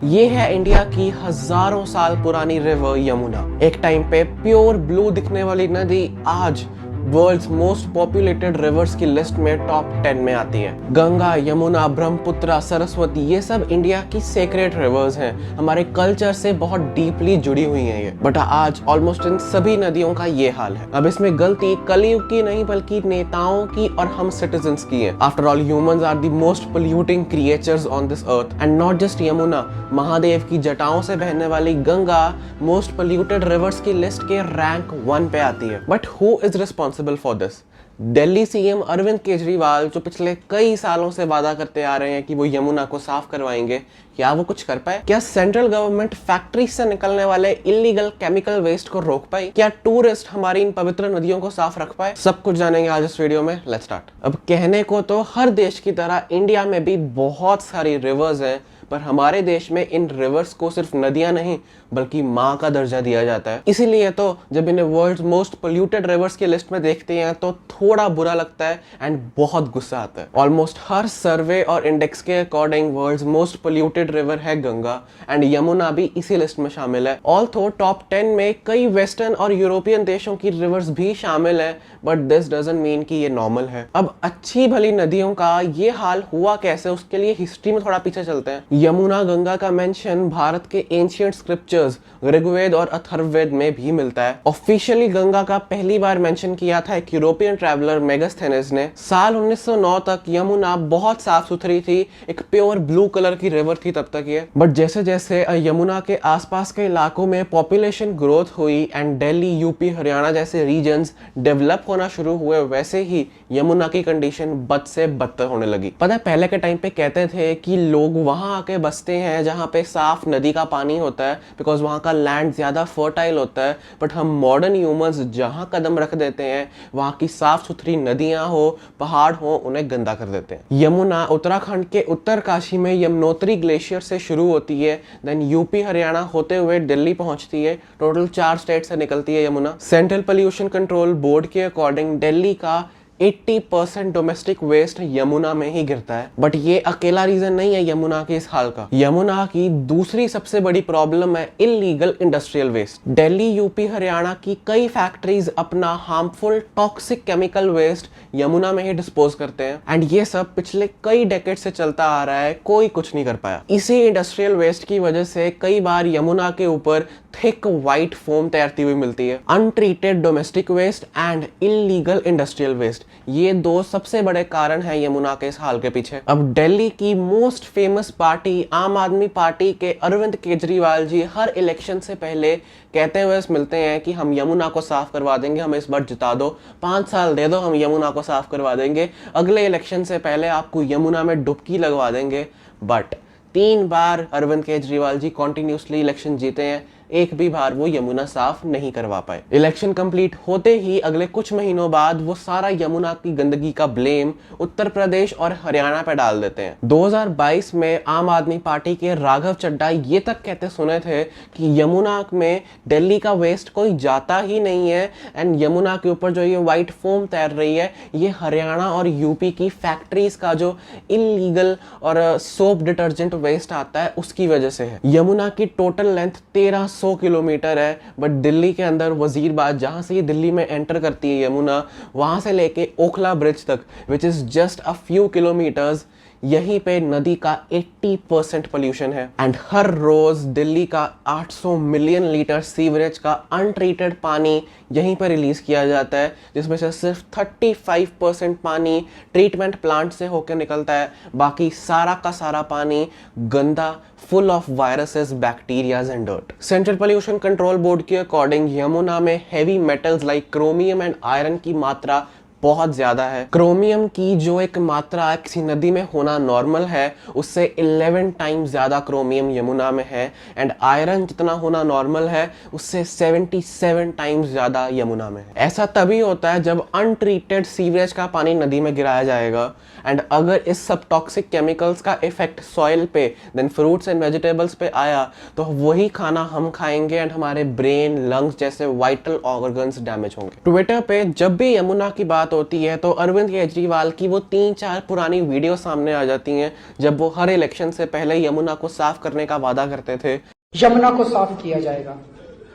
ये है इंडिया की हजारों साल पुरानी रिवर यमुना। एक टाइम पे प्योर ब्लू दिखने वाली नदी आज वर्ल्ड्स मोस्ट पॉपुलेटेड रिवर्स की लिस्ट में टॉप 10 में आती है। गंगा, यमुना, ब्रह्मपुत्र, सरस्वती, ये सब इंडिया की सेक्रेड रिवर्स हैं। हमारे कल्चर से बहुत डीपली जुड़ी हुई हैं ये। बट आज ऑलमोस्ट इन सभी नदियों का ये हाल है। अब इसमें गलती कलयुग की नहीं बल्कि नेताओं की और हम सिटीजंस की है। After all humans are the most polluting creatures on this earth. And not just Yamuna, Mahadev की जटाओं से बहने वाली गंगा मोस्ट पोल्यूटेड रिवर्स की लिस्ट के रैंक 1 पे आती है। But who is responsible for this? Delhi CM Arvind Kejriwal, जो पिछले कई सालों से वादा करते आ रहे हैं कि वो यमुना को साफ करवाएंगे, क्या वो कुछ कर पाए? क्या सेंट्रल गवर्नमेंट फैक्ट्री से निकलने वाले इलीगल केमिकल वेस्ट को रोक पाई? क्या टूरिस्ट हमारी इन पवित्र नदियों को साफ रख पाए? सब कुछ जानेंगे आज इस वीडियो में। Let's start. अब कहने को तो हर देश की तरह इंडिया में भी बहुत सारी रिवर्स हैं, पर हमारे देश में इन रिवर्स को सिर्फ नदियां नहीं बल्कि माँ का दर्जा दिया जाता है। इसीलिए तो जब इन्हें वर्ल्ड मोस्ट पोल्यूटेड रिवर्स की लिस्ट में देखते हैं तो थोड़ा बुरा लगता है एंड बहुत गुस्सा आता है। ऑलमोस्ट हर सर्वे और इंडेक्स के according world's most polluted river है गंगा एंड यमुना भी इसी लिस्ट में शामिल है। ऑल्थो टॉप 10 में कई वेस्टर्न और यूरोपियन देशों की रिवर्स भी शामिल है, बट दिस डजंट मीन कि ये नॉर्मल है। अब अच्छी भली नदियों का ये हाल हुआ कैसे, उसके लिए हिस्ट्री में थोड़ा पीछे चलते हैं। यमुना गंगा का मेंशन भारत के एंशिएंट स्क्रिप्चर्स ऋग्वेद और अथर्ववेद में भी मिलता है। ऑफिशियली गंगा का पहली बार मेंशन किया था एक यूरोपियन ट्रैवलर मेगास्थेनेस ने। साल 1909 तक यमुना बहुत साफ सुथरी थी, एक प्योर ब्लू कलर की रिवर थी तब तक ये। बट जैसे जैसे यमुना के आसपास के इलाकों में पॉपुलेशन ग्रोथ हुई एंड दिल्ली, यूपी, हरियाणा जैसे रीजन्स डेवलप होना शुरू हुए, वैसे ही यमुना की कंडीशन बद से बदतर होने लगी। पता है पहले के टाइम पे कहते थे कि लोग वहां आके बसते हैं जहां पे साफ नदी का पानी होता है, बिकॉज वहां का लैंड ज्यादा फर्टाइल होता है। बट हम मॉडर्न ह्यूमंस जहां कदम रख देते हैं वहां की साफ सुथरी नदियां हो, पहाड़ हो, उन्हें गंदा कर देते हैं। यमुना उत्तराखंड के उत्तरकाशी में यमुनोत्री ग्लेशियर से शुरू होती है, देन यूपी हरियाणा होते हुए दिल्ली पहुंचती है। टोटल 4 स्टेट से निकलती है Yamuna. Central pollution control board के अकॉर्डिंग दिल्ली का 80% डोमेस्टिक वेस्ट यमुना में ही गिरता है। बट ये अकेला रीजन नहीं है यमुना के इस हाल का। यमुना की दूसरी सबसे बड़ी प्रॉब्लम है illegal industrial waste. Delhi, UP, Haryana की कई फैक्ट्रीज अपना harmful toxic chemical waste Yamuna में ही डिस्पोज करते हैं एंड ये सब पिछले कई डेकेड से चलता आ रहा है, कोई कुछ नहीं कर पाया। इसी इंडस्ट्रियल वेस्ट की वजह से कई बार यमुना के ऊपर थिक व्हाइट फोम तैरती हुई मिलती है। Untreated domestic waste and illegal industrial waste, ये 2 सबसे बड़े कारण हैं यमुना के इस हाल के पीछे। अब दिल्ली की मोस्ट फेमस पार्टी आम आदमी पार्टी के अरविंद केजरीवाल जी हर इलेक्शन से पहले कहते हुए मिलते हैं कि हम यमुना को साफ करवा देंगे, हमें इस बार जिता दो, 5 साल दे दो, हम यमुना को साफ करवा देंगे, अगले इलेक्शन से पहले आपको यमुना में डुबकी लगवा देंगे। बट 3 बार अरविंद केजरीवाल जी कॉन्टिन्यूसली इलेक्शन जीते हैं, एक भी बार वो यमुना साफ नहीं करवा पाए। इलेक्शन कंप्लीट होते ही अगले कुछ महीनों बाद वो सारा यमुना की गंदगी का ब्लेम उत्तर प्रदेश और हरियाणा पे डाल देते हैं। 2022 में आम आदमी पार्टी के राघव चड्ढा ये तक कहते सुने थे कि यमुना में दिल्ली का वेस्ट कोई जाता ही नहीं है एंड यमुना के ऊपर जो ये व्हाइट फोम तैर रही है ये हरियाणा और यूपी की फैक्ट्रीज का जो इलीगल और सोप डिटर्जेंट वेस्ट आता है उसकी वजह से है। यमुना की टोटल लेंथ 1300 किलोमीटर है, बट दिल्ली के अंदर वजीरबाद, जहां से ये दिल्ली में एंटर करती है यमुना, वहां से लेके ओखला ब्रिज तक which is just a few kilometres, यहीं पे नदी का 80% पोल्यूशन है एंड हर रोज दिल्ली का 800 मिलियन लीटर सीवरेज का अनट्रीटेड पानी यहीं पर रिलीज किया जाता है, जिसमें से सिर्फ 35% पानी ट्रीटमेंट प्लांट से होकर निकलता है, बाकी सारा का सारा पानी गंदा, full of viruses, bacterias and dirt. Central pollution control board के अकॉर्डिंग यमुना में heavy metals like chromium and iron की मात्रा बहुत ज्यादा है। क्रोमियम की जो एक मात्रा किसी नदी में होना नॉर्मल है, उससे 11 टाइम्स ज्यादा क्रोमियम यमुना में है एंड आयरन जितना होना नॉर्मल है उससे 77 टाइम्स ज्यादा यमुना में है। ऐसा तभी होता है जब अनट्रीटेड सीवरेज का पानी नदी में गिराया जाएगा एंड अगर इस सब टॉक्सिक केमिकल्स का इफेक्ट सॉइल पे, देन फ्रूट्स एंड वेजिटेबल्स पे आया तो वही खाना हम खाएंगे एंड हमारे ब्रेन, लंग्स जैसे वाइटल ऑर्गन्स डैमेज होंगे। ट्विटर पे जब भी यमुना की बात बात होती है तो अरविंद केजरीवाल की वो 3-4 पुरानी वीडियो सामने आ जाती हैं जब वो हर इलेक्शन से पहले यमुना को साफ करने का वादा करते थे। यमुना को साफ किया जाएगा,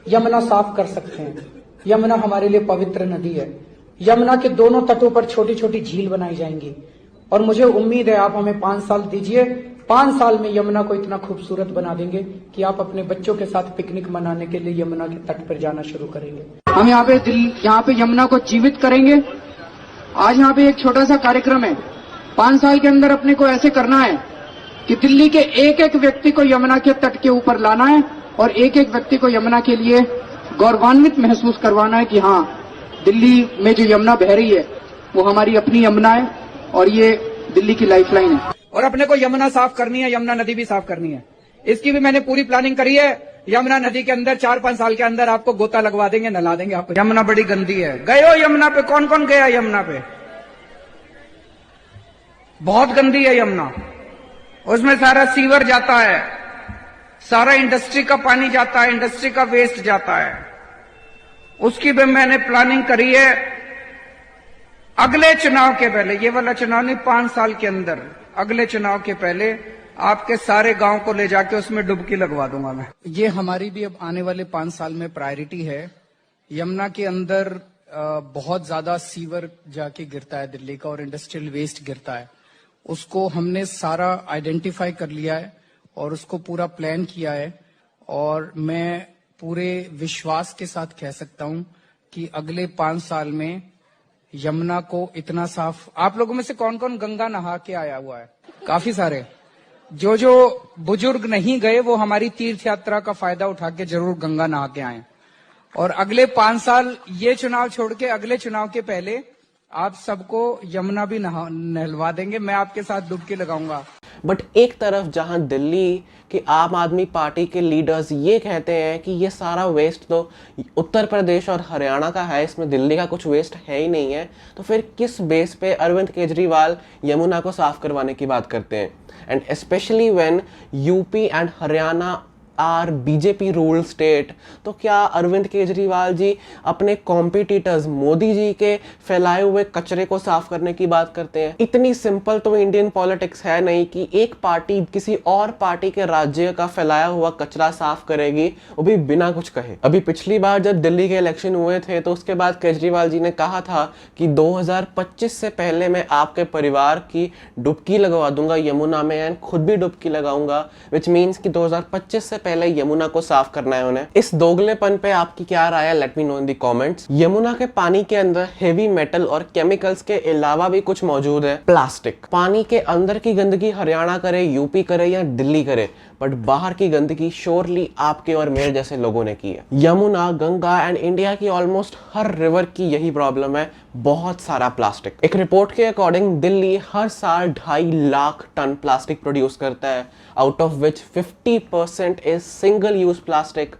यमुना साफ कर सकते हैं, यमुना हमारे लिए पवित्र नदी है, यमुना के दोनों तटों पर छोटी छोटी झील बनाई जाएंगी और मुझे उम्मीद है आप हमें 5 साल दीजिए, 5 साल में यमुना को इतना खूबसूरत बना देंगे कि आप अपने बच्चों के साथ पिकनिक मनाने के लिए यमुना के तट पर जाना शुरू करेंगे। हम यहाँ पे यमुना को जीवित करेंगे। आज यहाँ पे एक छोटा सा कार्यक्रम है, 5 साल के अंदर अपने को ऐसे करना है कि दिल्ली के एक एक व्यक्ति को यमुना के तट के ऊपर लाना है और एक एक व्यक्ति को यमुना के लिए गौरवान्वित महसूस करवाना है कि हाँ, दिल्ली में जो यमुना बह रही है वो हमारी अपनी यमुना है और ये दिल्ली की लाइफलाइन है। और अपने को यमुना साफ करनी है, यमुना नदी भी साफ करनी है। इसकी भी मैंने पूरी प्लानिंग करी है। यमुना नदी के अंदर 4-5 साल के अंदर आपको गोता लगवा देंगे, नला देंगे आपको। यमुना बड़ी गंदी है। गए हो यमुना पे? कौन कौन गया यमुना पे? बहुत गंदी है यमुना। उसमें सारा सीवर जाता है, सारा इंडस्ट्री का पानी जाता है, इंडस्ट्री का वेस्ट जाता है। उसकी भी मैंने प्लानिंग करी है। अगले चुनाव के पहले, ये वाला चुनाव नहीं, 5 साल के अंदर, अगले चुनाव के पहले आपके सारे गांव को ले जाके उसमें डुबकी लगवा दूंगा मैं। ये हमारी भी अब आने वाले 5 साल में प्रायोरिटी है। यमुना के अंदर बहुत ज्यादा सीवर जाके गिरता है दिल्ली का और इंडस्ट्रियल वेस्ट गिरता है। उसको हमने सारा आइडेंटिफाई कर लिया है और उसको पूरा प्लान किया है और मैं पूरे विश्वास के साथ कह सकता हूं कि अगले 5 साल में यमुना को इतना साफ। आप लोगों में से कौन कौन गंगा नहा के आया हुआ है? काफी सारे। जो जो बुजुर्ग नहीं गए वो हमारी तीर्थ यात्रा का फायदा उठा के जरूर गंगा नहा के आए। और अगले 5 साल, ये चुनाव छोड़ के अगले चुनाव के पहले आप सबको यमुना भी नहलवा देंगे। मैं आपके साथ डुबकी लगाऊंगा। बट एक तरफ जहां दिल्ली की आम आदमी पार्टी के लीडर्स ये कहते हैं कि ये सारा वेस्ट तो उत्तर प्रदेश और हरियाणा का है, इसमें दिल्ली का कुछ वेस्ट है ही नहीं है, तो फिर किस बेस पे अरविंद केजरीवाल यमुना को साफ करवाने की बात करते हैं? And specially when UP and Haryana are BJP rule state, तो क्या अरविंद केजरीवाल जी अपने कॉम्पिटिटर्स मोदी जी के फैलाए हुए कचरे को साफ करने की बात करते हैं? इतनी सिंपल तो इंडियन पॉलिटिक्स है नहीं कि एक पार्टी किसी और पार्टी के राज्य का फैलाया हुआ कचरा साफ करेगी, वो भी बिना कुछ कहे। अभी पिछली बार जब दिल्ली के इलेक्शन हुए थे तो उसके बाद केजरीवाल जी ने कहा था कि 2025 से पहले मैं आपके परिवार की डुबकी लगवा दूंगा यमुना में एंड खुद भी डुबकी लगाऊंगा, विच मीन्स कि 2025 से पहले यमुना को साफ करना है उन्हें। इस दोगलेपन पे आपकी क्या राय है? Let me know in the comments. Yamuna के पानी के अंदर हेवी मेटल और केमिकल्स के अलावा भी कुछ मौजूद है, प्लास्टिक। पानी के अंदर की गंदगी हरियाणा करे, यूपी करे या दिल्ली करे, बट बाहर की गंदगी श्योरली आपके और मेरे जैसे लोगों ने की है। यमुना, गंगा एंड इंडिया की ऑलमोस्ट हर रिवर की यही प्रॉब्लम है, बहुत सारा प्लास्टिक। एक रिपोर्ट के अकॉर्डिंग दिल्ली हर साल 2.5 लाख टन प्लास्टिक प्रोड्यूस करता है, out of which 50% is single use plastic.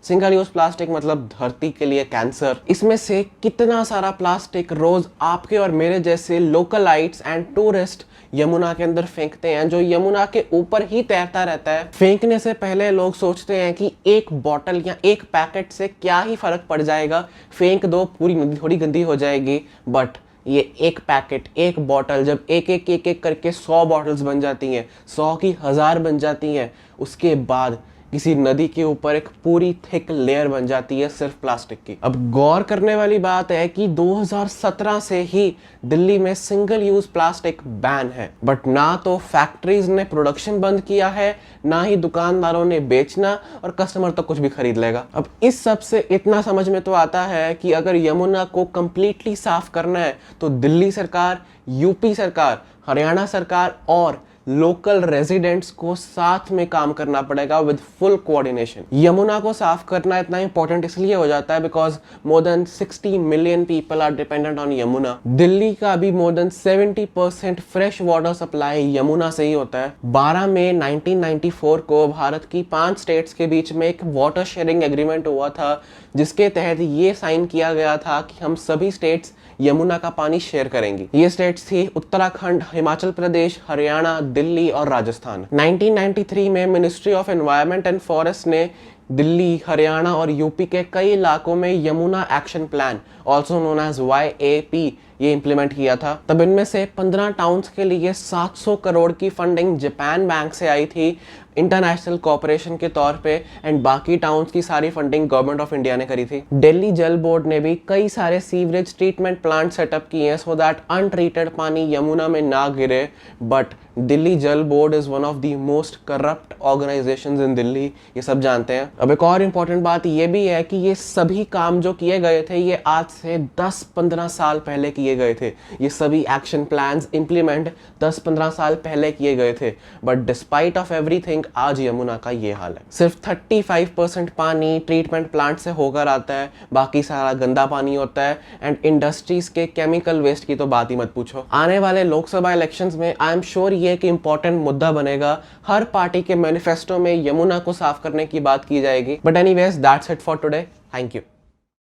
Single use plastic मतलब धरती के लिए कैंसर। इसमें से कितना सारा प्लास्टिक रोज आपके और मेरे जैसे लोकलाइट्स एंड टूरिस्ट यमुना के अंदर फेंकते हैं, जो यमुना के ऊपर ही तैरता रहता है। फेंकने से पहले लोग सोचते हैं कि एक बॉटल या एक पैकेट से क्या ही फर्क पड़ जाएगा, फेंक दो, पूरी नदी थोड़ी गंदी हो जाएगी। बट ये एक पैकेट, एक बॉटल जब एक एक करके 100 बॉटल्स बन जाती हैं, 100 की 1000 बन जाती हैं, उसके बाद किसी नदी के ऊपर एक पूरी थिक लेयर बन जाती है सिर्फ प्लास्टिक की। अब गौर करने वाली बात है कि 2017 से ही दिल्ली में सिंगल यूज प्लास्टिक बैन है, बट ना तो फैक्ट्रीज ने प्रोडक्शन बंद किया है, ना ही दुकानदारों ने बेचना, और कस्टमर तो कुछ भी खरीद लेगा। अब इस सब से इतना समझ में तो आता है कि अगर यमुना को कंप्लीटली साफ करना है तो दिल्ली सरकार, यूपी सरकार, हरियाणा सरकार और लोकल रेजिडेंट्स को साथ में काम करना पड़ेगा विद फुल कोऑर्डिनेशन। यमुना को साफ करना इतना इंपॉर्टेंट इसलिए हो जाता है because more than 60 million people are dependent on Yamuna. Delhi का भी more than 70% fresh water supply Yamuna से ही होता है। 12 मई 1994 को भारत की 5 स्टेट्स के बीच में एक वाटर शेयरिंग एग्रीमेंट हुआ था, जिसके तहत ये साइन किया गया था कि हम सभी स्टेट्स यमुना का पानी शेयर करेंगी। ये स्टेट्स थी उत्तराखंड, हिमाचल प्रदेश, हरियाणा, दिल्ली और राजस्थान। 1993 में ministry of environment and forest ने दिल्ली, हरियाणा और यूपी के कई इलाकों में Yamuna action plan also known as YAP ये इंप्लीमेंट किया था। तब इनमें से 15 टाउन्स के लिए 700 करोड़ की फंडिंग जापान बैंक से आई थी इंटरनेशनल कोऑपरेशन के तौर पे, एंड बाकी टाउन्स की सारी फंडिंग गवर्नमेंट ऑफ इंडिया ने करी थी। दिल्ली जल बोर्ड ने भी कई सारे सीवरेज ट्रीटमेंट प्लांट सेटअप किए हैं सो दैट अनट्रीटेड पानी यमुना में ना गिरे, बट दिल्ली जल board is one of the most corrupt organisations इन दिल्ली, ये सब जानते हैं। अब एक और इम्पोर्टेंट बात ये भी है कि ये सभी काम जो किए गए थे ये आज से 10-15 साल पहले किए गए थे। ये सभी एक्शन प्लान्स इंप्लीमेंट 10-15 साल पहले किए गए थे, बट डिस्पाइट ऑफ एवरीथिंग आज यमुना का ये हाल है। सिर्फ 35% पानी ट्रीटमेंट प्लांट से होकर आता है, बाकी सारा गंदा पानी होता है, एंड इंडस्ट्रीज के केमिकल वेस्ट की तो बात ही मत पूछो। आने वाले लोकसभा इलेक्शंस में आई एम श्योर ये एक इंपॉर्टेंट मुद्दा बनेगा। हर पार्टी के मैनिफेस्टो में यमुना को साफ करने की बात की जाएगी। But anyways that's it for today. Thank you.